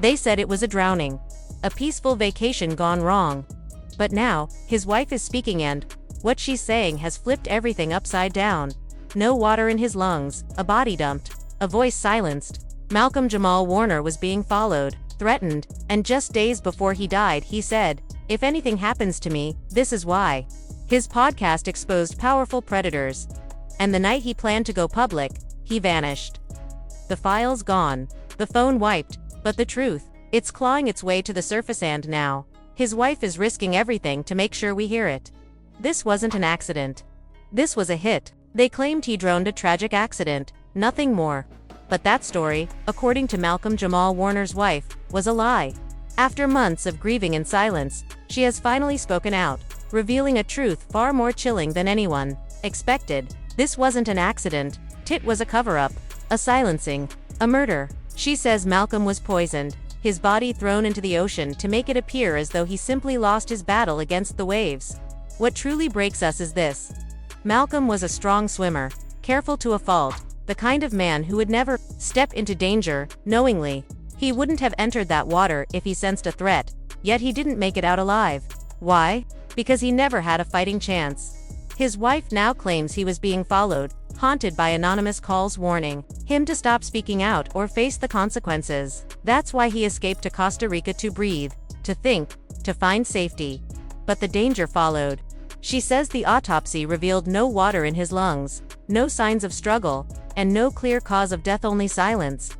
They said it was a drowning. A peaceful vacation gone wrong. But now, his wife is speaking and what she's saying has flipped everything upside down. No water in his lungs, a body dumped, a voice silenced. Malcolm Jamal Warner was being followed, threatened, and just days before he died he said, "If anything happens to me, this is why." His podcast exposed powerful predators. And the night he planned to go public, he vanished. The files gone. The phone wiped. But the truth, it's clawing its way to the surface and now, his wife is risking everything to make sure we hear it. This wasn't an accident. This was a hit. They claimed he droned a tragic accident, nothing more. But that story, according to Malcolm Jamal Warner's wife, was a lie. After months of grieving in silence, she has finally spoken out, revealing a truth far more chilling than anyone expected. This wasn't an accident. It was a cover-up, a silencing, a murder. She says Malcolm was poisoned, his body thrown into the ocean to make it appear as though he simply lost his battle against the waves. What truly breaks us is this. Malcolm was a strong swimmer, careful to a fault, the kind of man who would never step into danger knowingly. He wouldn't have entered that water if he sensed a threat, yet he didn't make it out alive. Why? Because he never had a fighting chance. His wife now claims he was being followed, haunted by anonymous calls warning him to stop speaking out or face the consequences. That's why he escaped to Costa Rica to breathe, to think, to find safety. But the danger followed. She says the autopsy revealed no water in his lungs, no signs of struggle, and no clear cause of death, only silence.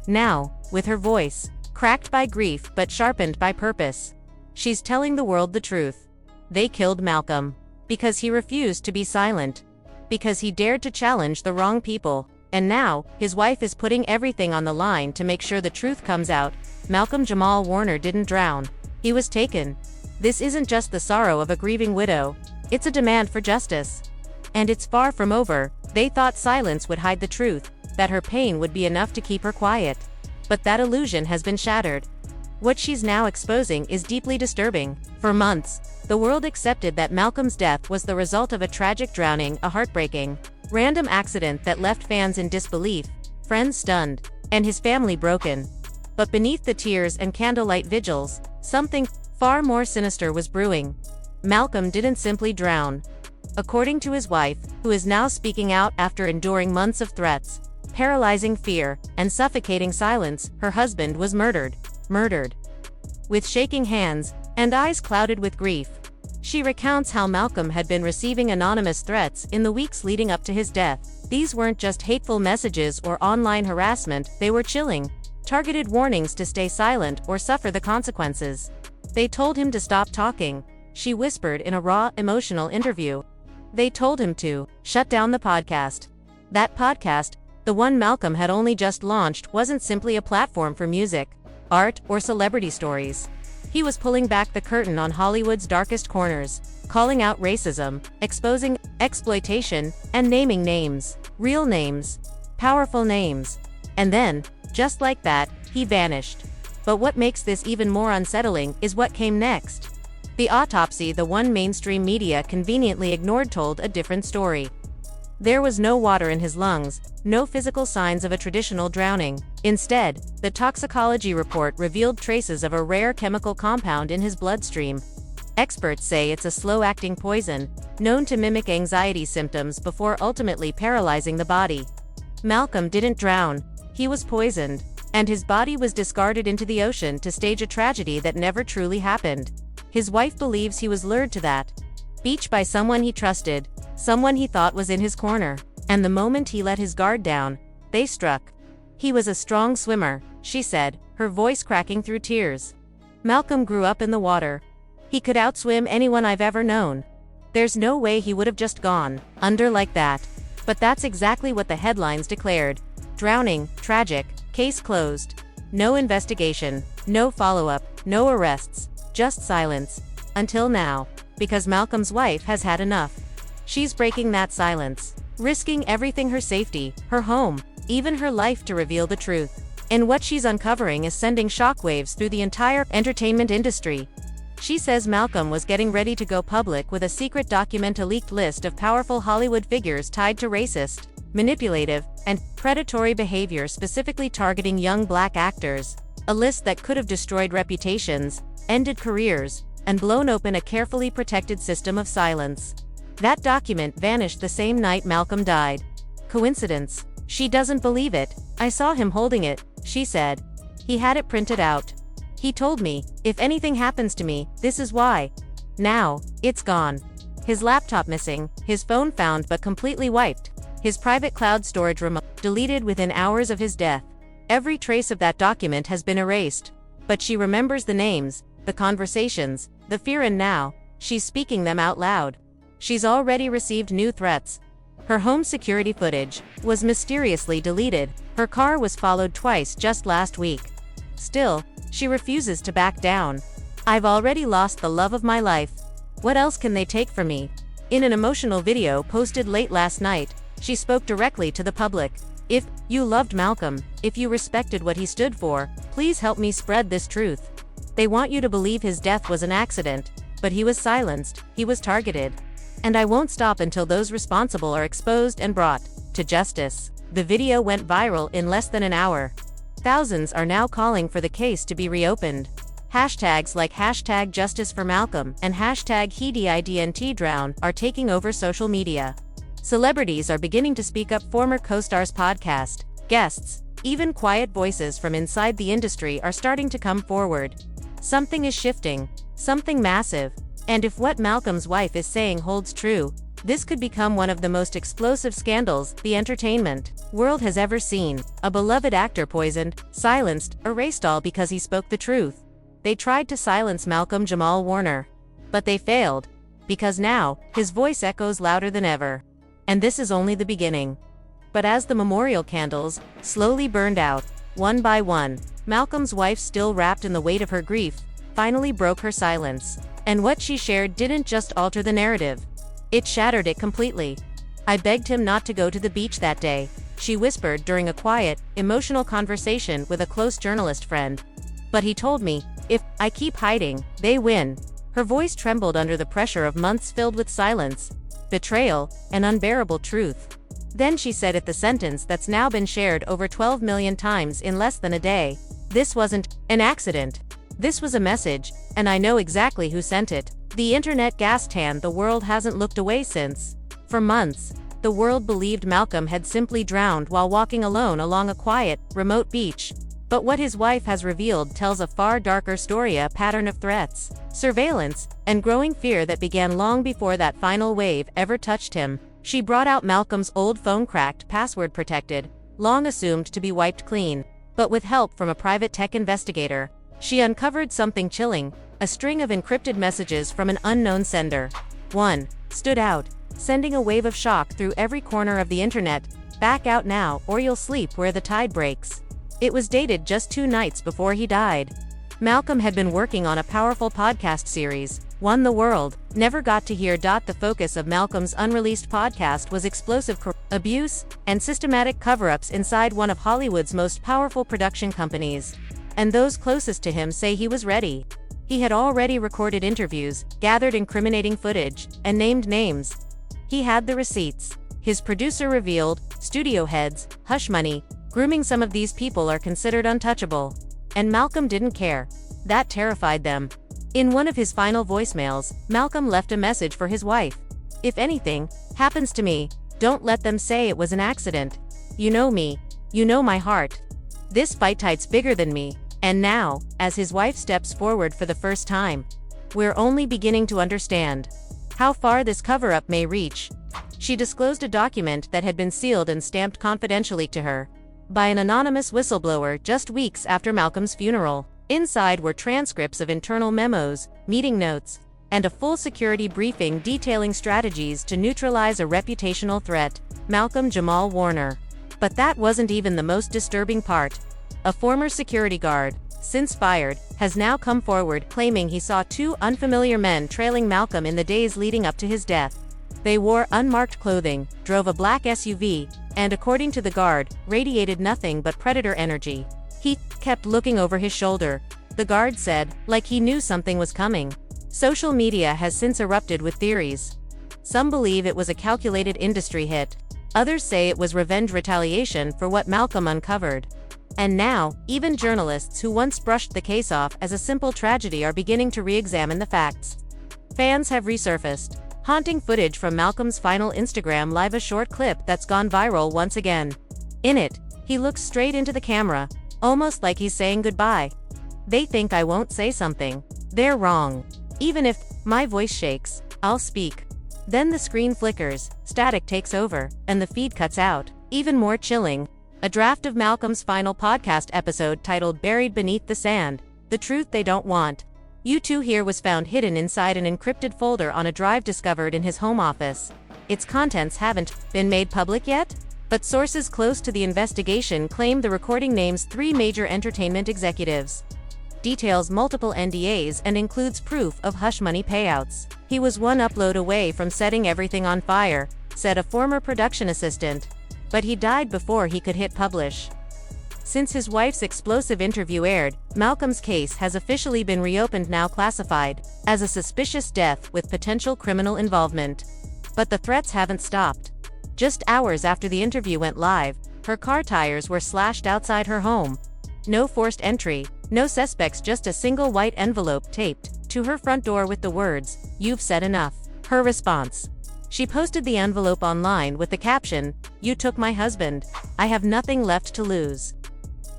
Now, with her voice, cracked by grief but sharpened by purpose, she's telling the world the truth. They killed Malcolm. Because he refused to be silent. Because he dared to challenge the wrong people. And now, his wife is putting everything on the line to make sure the truth comes out. Malcolm Jamal Warner didn't drown. He was taken. This isn't just the sorrow of a grieving widow. It's a demand for justice. And it's far from over. They thought silence would hide the truth, that her pain would be enough to keep her quiet. But that illusion has been shattered. What she's now exposing is deeply disturbing. For months, the world accepted that Malcolm's death was the result of a tragic drowning, a heartbreaking, random accident that left fans in disbelief, friends stunned, and his family broken. But beneath the tears and candlelight vigils, something far more sinister was brewing. Malcolm didn't simply drown. According to his wife, who is now speaking out after enduring months of threats, paralyzing fear, and suffocating silence, her husband was murdered. With shaking hands, and eyes clouded with grief, she recounts how Malcolm had been receiving anonymous threats in the weeks leading up to his death. These weren't just hateful messages or online harassment, they were chilling, targeted warnings to stay silent or suffer the consequences. They told him to stop talking, she whispered in a raw, emotional interview. They told him to shut down the podcast. That podcast, the one Malcolm had only just launched, wasn't simply a platform for music, art, or celebrity stories. He was pulling back the curtain on Hollywood's darkest corners, calling out racism, exposing exploitation, and naming names. Real names. Powerful names. And then, just like that, he vanished. But what makes this even more unsettling is what came next. The autopsy, the one mainstream media conveniently ignored, told a different story. There was no water in his lungs, no physical signs of a traditional drowning. Instead, the toxicology report revealed traces of a rare chemical compound in his bloodstream. Experts say it's a slow-acting poison, known to mimic anxiety symptoms before ultimately paralyzing the body. Malcolm didn't drown, he was poisoned, and his body was discarded into the ocean to stage a tragedy that never truly happened. His wife believes he was lured to that beach by someone he trusted, someone he thought was in his corner. And the moment he let his guard down, they struck. He was a strong swimmer, she said, her voice cracking through tears. Malcolm grew up in the water. He could outswim anyone I've ever known. There's no way he would have just gone under like that. But that's exactly what the headlines declared. Drowning, tragic, case closed. No investigation, no follow-up, no arrests, just silence. Until now. Because Malcolm's wife has had enough. She's breaking that silence, risking everything, her safety, her home, even her life, to reveal the truth. And what she's uncovering is sending shockwaves through the entire entertainment industry. She says Malcolm was getting ready to go public with a secret document, a leaked list of powerful Hollywood figures tied to racist, manipulative, and predatory behavior, specifically targeting young black actors. A list that could have destroyed reputations, ended careers, and blown open a carefully protected system of silence. That document vanished the same night Malcolm died. Coincidence? She doesn't believe it. I saw him holding it, she said. He had it printed out. He told me, if anything happens to me, this is why. Now, it's gone. His laptop missing, his phone found but completely wiped, his private cloud storage deleted within hours of his death. Every trace of that document has been erased. But she remembers the names, the conversations, the fear, and now, she's speaking them out loud. She's already received new threats. Her home security footage was mysteriously deleted. Her car was followed twice just last week. Still, she refuses to back down. I've already lost the love of my life. What else can they take from me? In an emotional video posted late last night, she spoke directly to the public. If you loved Malcolm, if you respected what he stood for, please help me spread this truth. They want you to believe his death was an accident, but he was silenced, he was targeted. And I won't stop until those responsible are exposed and brought to justice. The video went viral in less than an hour. Thousands are now calling for the case to be reopened. Hashtags like hashtag Justice for Malcolm and hashtag HeDidn't are taking over social media. Celebrities are beginning to speak up. Former co-stars, podcast guests, even quiet voices from inside the industry are starting to come forward. Something is shifting, something massive. And if what Malcolm's wife is saying holds true, this could become one of the most explosive scandals the entertainment world has ever seen. A beloved actor poisoned, silenced, erased, all because he spoke the truth. They tried to silence Malcolm Jamal Warner. But they failed. Because now, his voice echoes louder than ever. And this is only the beginning. But as the memorial candles slowly burned out, one by one, Malcolm's wife, still wrapped in the weight of her grief, finally broke her silence. And what she shared didn't just alter the narrative. It shattered it completely. I begged him not to go to the beach that day, she whispered during a quiet, emotional conversation with a close journalist friend. But he told me, if I keep hiding, they win. Her voice trembled under the pressure of months filled with silence, betrayal, and unbearable truth. Then she said it, the sentence that's now been shared over 12 million times in less than a day. This wasn't an accident. This was a message, and I know exactly who sent it. The internet gasped, and the world hasn't looked away since. For months, the world believed Malcolm had simply drowned while walking alone along a quiet, remote beach. But what his wife has revealed tells a far darker story, a pattern of threats, surveillance, and growing fear that began long before that final wave ever touched him. She brought out Malcolm's old phone, cracked, password protected, long assumed to be wiped clean. But with help from a private tech investigator, she uncovered something chilling, a string of encrypted messages from an unknown sender. One stood out, sending a wave of shock through every corner of the internet. Back out now, or you'll sleep where the tide breaks. It was dated just 2 nights before he died. Malcolm had been working on a powerful podcast series, Won the World. Never got to hear. The focus of Malcolm's unreleased podcast was explosive abuse and systematic cover-ups inside one of Hollywood's most powerful production companies. And those closest to him say he was ready. He had already recorded interviews, gathered incriminating footage, and named names. He had the receipts. His producer revealed, studio heads, hush money. Grooming. Some of these people are considered untouchable. And Malcolm didn't care. That terrified them. In one of his final voicemails, Malcolm left a message for his wife. If anything happens to me, don't let them say it was an accident. You know me. You know my heart. This fight's bigger than me. And now, as his wife steps forward for the first time, we're only beginning to understand how far this cover-up may reach. She disclosed a document that had been sealed and stamped confidentially to her by an anonymous whistleblower just weeks after Malcolm's funeral. Inside were transcripts of internal memos, meeting notes, and a full security briefing detailing strategies to neutralize a reputational threat, Malcolm Jamal Warner. But that wasn't even the most disturbing part. A former security guard, since fired, has now come forward claiming he saw 2 unfamiliar men trailing Malcolm in the days leading up to his death. They wore unmarked clothing, drove a black SUV, and according to the guard, radiated nothing but predator energy. He kept looking over his shoulder, the guard said, like he knew something was coming. Social media has since erupted with theories. Some believe it was a calculated industry hit. Others say it was revenge retaliation for what Malcolm uncovered. And now, even journalists who once brushed the case off as a simple tragedy are beginning to re-examine the facts. Fans have resurfaced, haunting footage from Malcolm's final Instagram Live, a short clip that's gone viral once again. In it, he looks straight into the camera, almost like he's saying goodbye. "They think I won't say something. They're wrong. Even if my voice shakes, I'll speak." Then the screen flickers, static takes over, and the feed cuts out. Even more chilling, a draft of Malcolm's final podcast episode titled "Buried Beneath the Sand: The Truth They Don't Want." U2 here was found hidden inside an encrypted folder on a drive discovered in his home office. Its contents haven't been made public yet, but sources close to the investigation claim the recording names 3 major entertainment executives, details multiple NDAs, and includes proof of hush money payouts. "He was one upload away from setting everything on fire," said a former production assistant. But he died before he could hit publish. Since his wife's explosive interview aired, Malcolm's case has officially been reopened, now classified as a suspicious death with potential criminal involvement. But the threats haven't stopped. Just hours after the interview went live, her car tires were slashed outside her home. No forced entry, no suspects, just a single white envelope taped to her front door with the words, "You've said enough." Her response: she posted the envelope online with the caption, "You took my husband. I have nothing left to lose."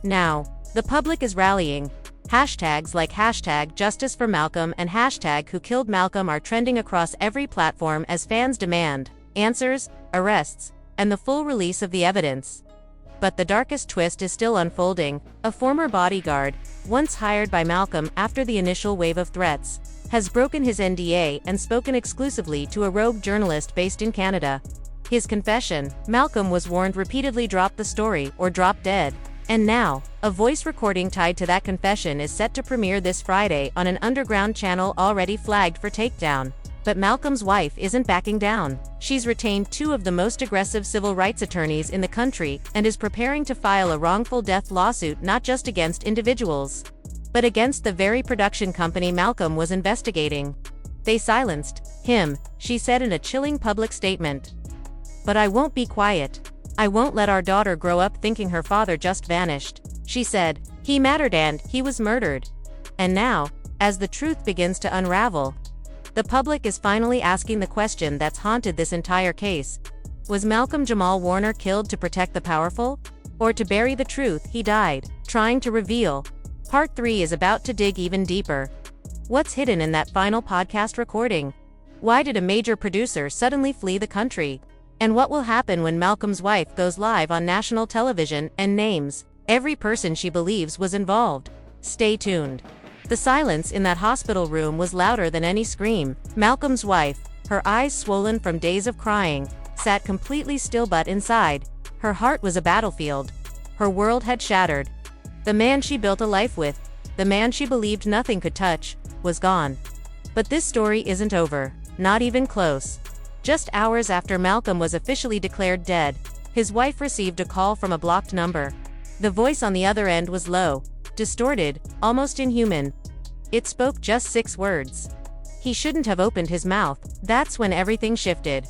Now, the public is rallying. Hashtags like #JusticeForMalcolm and #WhoKilledMalcolm are trending across every platform as fans demand answers, arrests, and the full release of the evidence. But the darkest twist is still unfolding. A former bodyguard, once hired by Malcolm after the initial wave of threats, has broken his NDA and spoken exclusively to a rogue journalist based in Canada. His confession: Malcolm was warned repeatedly, drop the story or drop dead. And now, a voice recording tied to that confession is set to premiere this Friday on an underground channel already flagged for takedown. But Malcolm's wife isn't backing down. She's retained 2 of the most aggressive civil rights attorneys in the country and is preparing to file a wrongful death lawsuit not just against individuals, but against the very production company Malcolm was investigating. "They silenced him," she said in a chilling public statement. "But I won't be quiet. I won't let our daughter grow up thinking her father just vanished," she said. "He mattered and he was murdered." And now, as the truth begins to unravel, the public is finally asking the question that's haunted this entire case. Was Malcolm Jamal Warner killed to protect the powerful? Or to bury the truth he died trying to reveal? Part 3 is about to dig even deeper. What's hidden in that final podcast recording? Why did a major producer suddenly flee the country? And what will happen when Malcolm's wife goes live on national television and names every person she believes was involved? Stay tuned. The silence in that hospital room was louder than any scream. Malcolm's wife, her eyes swollen from days of crying, sat completely still, but inside, her heart was a battlefield. Her world had shattered. The man she built a life with, the man she believed nothing could touch, was gone. But this story isn't over, not even close. Just hours after Malcolm was officially declared dead, his wife received a call from a blocked number. The voice on the other end was low, distorted, almost inhuman. It spoke just 6 words. He shouldn't have opened his mouth. That's when everything shifted.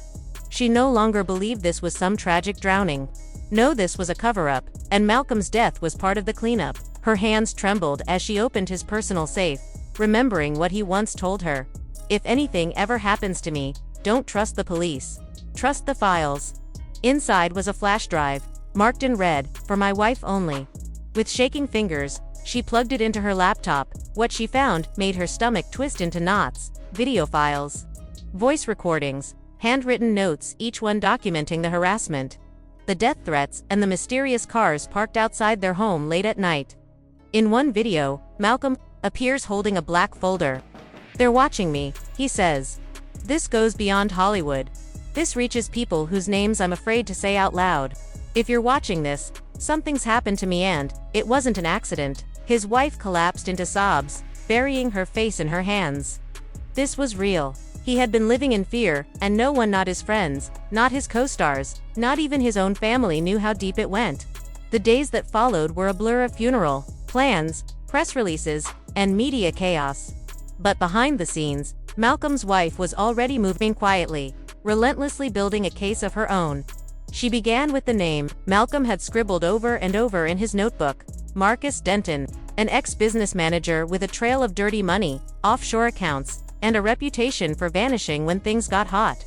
She no longer believed this was some tragic drowning. No, this was a cover-up, and Malcolm's death was part of the cleanup. Her hands trembled as she opened his personal safe, remembering what he once told her. "If anything ever happens to me, don't trust the police. Trust the files." Inside was a flash drive, marked in red, "For my wife only." With shaking fingers, she plugged it into her laptop. What she found made her stomach twist into knots. Video files, voice recordings, handwritten notes, each one documenting the harassment, the death threats, and the mysterious cars parked outside their home late at night. In one video, Malcolm appears holding a black folder. "They're watching me," he says. "This goes beyond Hollywood. This reaches people whose names I'm afraid to say out loud. If you're watching this, something's happened to me and it wasn't an accident." His wife collapsed into sobs, burying her face in her hands. This was real. He had been living in fear, and no one, not his friends, not his co-stars, not even his own family, knew how deep it went. The days that followed were a blur of funeral plans, press releases, and media chaos. But behind the scenes, Malcolm's wife was already moving quietly, relentlessly building a case of her own. She began with the name Malcolm had scribbled over and over in his notebook, Marcus Denton, an ex-business manager with a trail of dirty money, offshore accounts, and a reputation for vanishing when things got hot.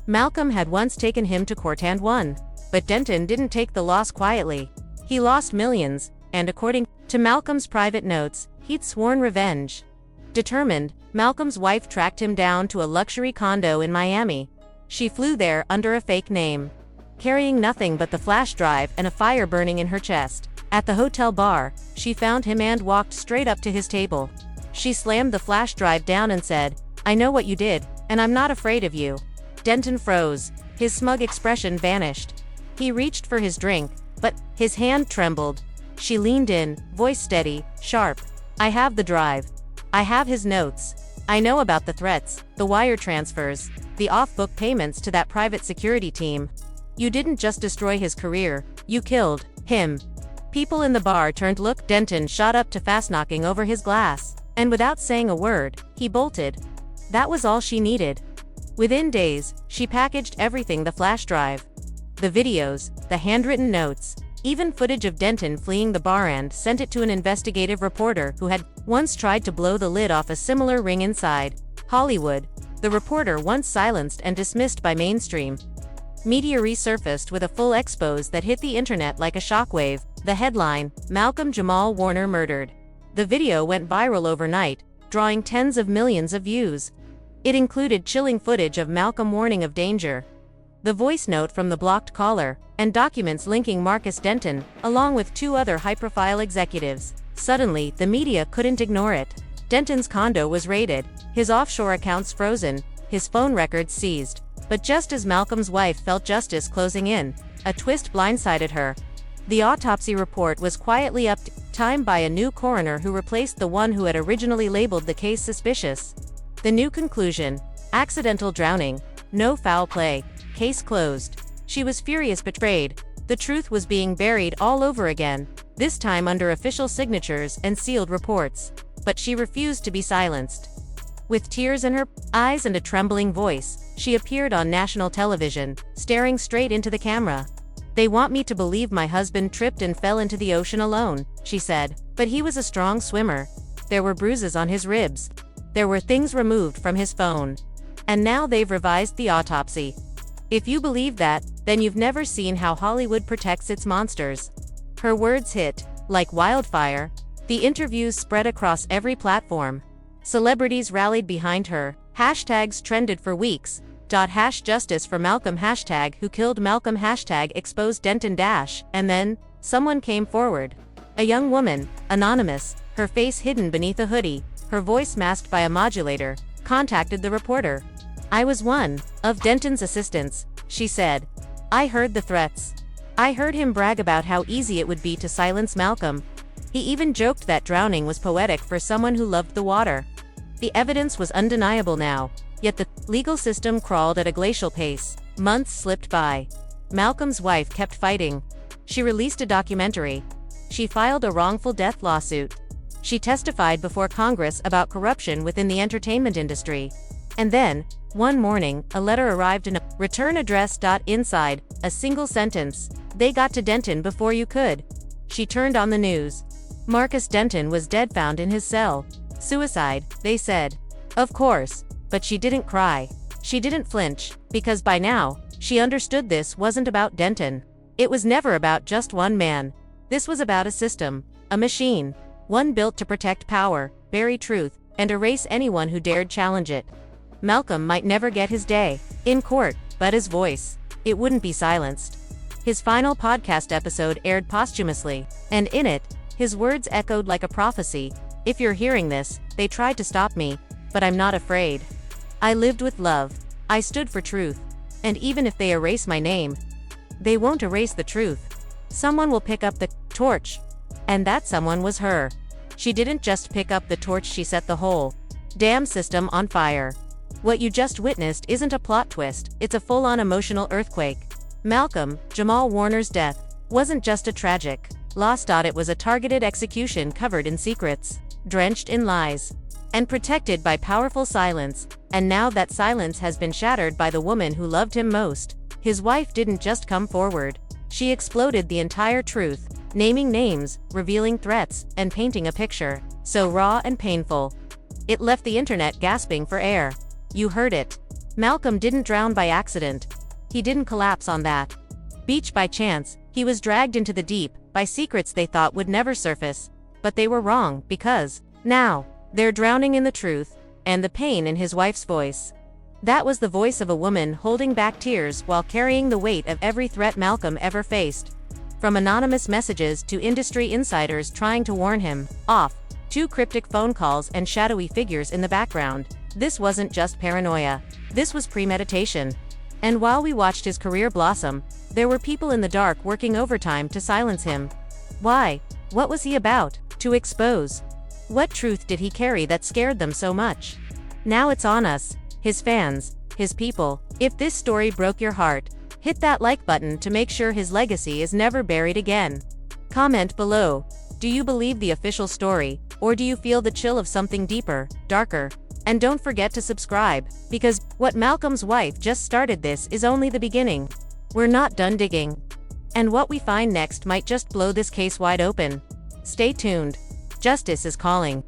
Malcolm had once taken him to court and won, but Denton didn't take the loss quietly. He lost millions, and according to Malcolm's private notes, he'd sworn revenge. Determined, Malcolm's wife tracked him down to a luxury condo in Miami. She flew there under a fake name, carrying nothing but the flash drive and a fire burning in her chest. At the hotel bar, she found him and walked straight up to his table. She slammed the flash drive down and said, "I know what you did, and I'm not afraid of you." Denton froze. His smug expression vanished. He reached for his drink, but his hand trembled. She leaned in, voice steady, sharp. "I have the drive. I have his notes. I know about the threats, the wire transfers, the off-book payments to that private security team. You didn't just destroy his career, you killed him." People in the bar turned. Look, Denton shot up too fast, knocking over his glass, and without saying a word, he bolted. That was all she needed. Within days, she packaged everything: the flash drive, the videos, the handwritten notes, even footage of Denton fleeing the bar, and sent it to an investigative reporter who had once tried to blow the lid off a similar ring inside Hollywood. The reporter, once silenced and dismissed by mainstream media, resurfaced with a full expose that hit the internet like a shockwave. The headline: Malcolm Jamal Warner murdered. The video went viral overnight, drawing tens of millions of views. It included chilling footage of Malcolm warning of danger, the voice note from the blocked caller, and documents linking Marcus Denton, along with 2 other high-profile executives. Suddenly, the media couldn't ignore it. Denton's condo was raided, his offshore accounts frozen, his phone records seized. But just as Malcolm's wife felt justice closing in, a twist blindsided her. The autopsy report was quietly timed by a new coroner who replaced the one who had originally labeled the case suspicious. The new conclusion: accidental drowning, no foul play, case closed. She was furious, betrayed. The truth was being buried all over again, this time under official signatures and sealed reports. But she refused to be silenced. With tears in her eyes and a trembling voice, she appeared on national television, staring straight into the camera. "They want me to believe my husband tripped and fell into the ocean alone," she said. "But he was a strong swimmer. There were bruises on his ribs. There were things removed from his phone. And now they've revised the autopsy. If you believe that, then you've never seen how Hollywood protects its monsters." Her words hit like wildfire. The interviews spread across every platform. Celebrities rallied behind her. Hashtags trended for weeks. #justice for Malcolm, #who killed Malcolm, #expose Denton - and then, someone came forward. A young woman, anonymous, her face hidden beneath a hoodie, her voice masked by a modulator, contacted the reporter. "I was one of Denton's assistants," she said. "I heard the threats. I heard him brag about how easy it would be to silence Malcolm. He even joked that drowning was poetic for someone who loved the water." The evidence was undeniable now, yet the legal system crawled at a glacial pace. Months slipped by. Malcolm's wife kept fighting. She released a documentary. She filed a wrongful death lawsuit. She testified before Congress about corruption within the entertainment industry. And then, one morning, a letter arrived in a return address. Inside, a single sentence: "They got to Denton before you could." She turned on the news. Marcus Denton was dead, found in his cell. Suicide, they said. Of course, but she didn't cry. She didn't flinch, because by now, she understood this wasn't about Denton. It was never about just one man. This was about a system, a machine, one built to protect power, bury truth, and erase anyone who dared challenge it. Malcolm might never get his day in court, but his voice, it wouldn't be silenced. His final podcast episode aired posthumously, and in it, his words echoed like a prophecy: "If you're hearing this, they tried to stop me, but I'm not afraid. I lived with love. I stood for truth. And even if they erase my name, they won't erase the truth. Someone will pick up the torch." And that someone was her. She didn't just pick up the torch, she set the whole damn system on fire. What you just witnessed isn't a plot twist, it's a full-on emotional earthquake. Malcolm, Jamal Warner's death, wasn't just a tragic loss. It was a targeted execution covered in secrets, drenched in lies, and protected by powerful silence. And now that silence has been shattered by the woman who loved him most. His wife didn't just come forward. She exploded the entire truth, naming names, revealing threats, and painting a picture so raw and painful. It left the internet gasping for air. You heard it. Malcolm didn't drown by accident. He didn't collapse on that beach by chance. He was dragged into the deep by secrets they thought would never surface. But they were wrong, because now they're drowning in the truth and the pain in his wife's voice. That was the voice of a woman holding back tears while carrying the weight of every threat Malcolm ever faced. From anonymous messages to industry insiders trying to warn him off, to cryptic phone calls and shadowy figures in the background. This wasn't just paranoia. This was premeditation. And while we watched his career blossom, there were people in the dark working overtime to silence him. Why? What was he about to expose? What truth did he carry that scared them so much? Now it's on us, his fans, his people. If this story broke your heart, hit that like button to make sure his legacy is never buried again. Comment below. Do you believe the official story, or do you feel the chill of something deeper, darker? And don't forget to subscribe, because what Malcolm's wife just started, this is only the beginning. We're not done digging. And what we find next might just blow this case wide open. Stay tuned. Justice is calling.